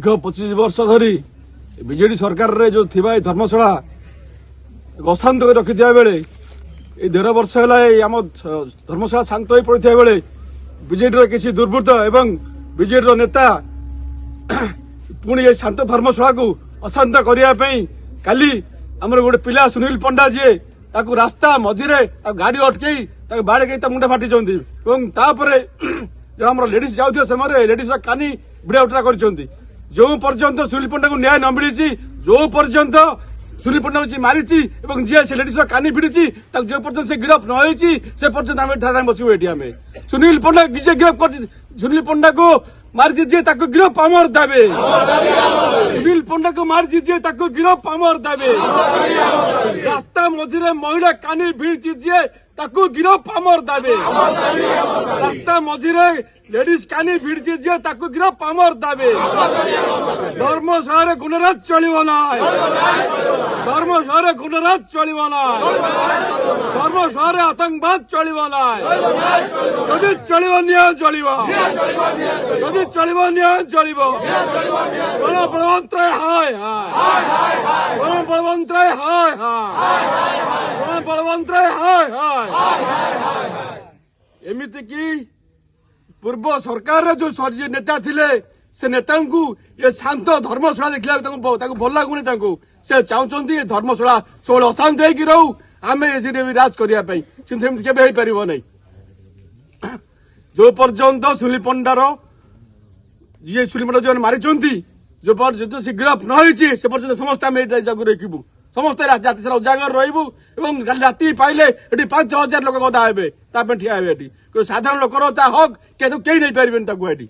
दीर्घ 25 वर्ष धरी बीजेडी सरकार रे जो थिबा धर्मशाला अशांत कर रखि बेले 1.5 वर्ष है आम धर्मशाला शांत हो पड़ा बेले बीजेडी किसी दुर्बृत्त एवं बीजेडी नेता पुणी ये शांत धर्मशाला को अशांत करने काली आमर गोटे पिला सुनील पंडा जी रास्ता मझीरे गाड़ी अटकई बाड़े मुंडा फाटी जो लेडीज जाऊे समय लेडीज कानी भिड़ा उठा कर जो पर्यंत सुनील पंडा को न्याय न मिली जो पर्यंत सुनील पंडा मारी जी से लेडीज कानी भिड़ी जो पर्यंत से गिरफ न से पर्यंत आम ठाणे बसबू ये सुनील पंडा जे गिरफ कर सुनील पंडा को मारी दीजिए गिरफ आमर दाबे सुनील पंडा को मारी दीजिए गिरफ आमर दाबे रास्ता मझीरे महिला कानी भिड़ दीजिए गिरफ आमर दाबे रास्ता मझीरे लेडीज कानी भिड़ दीजिए गिरफ आमर दाबे धर्मशाला गुणराज चलो ना धर्मशाला गुणराज चलो ना धर्मशाला आतंकवाद चलो ना जदि चलो न्याय चलो जदि चलो न्याय चलो गण बलवंत हाय गण बलवंत हाय गण बलवंत हाय एमती की पूर्व सरकार जो नेता थिले से नेता को ये शांत धर्मशाला देखला भल लगुनि से चाहते धर्मशाला सब अशांत होगी रहू आम राज करने केवे पार नहीं जो पर्यंत सुनील पंडार जी सुनील पंडा जो मारी जो पर्यंत से गिरफ न से पर्यंत समस्त आम रखू समस्त राति सारा उजागर रही राति पाइले 5,000 लोक गदा हे ठिया हे साधारण लोकर हक कहीं नहीं पारे।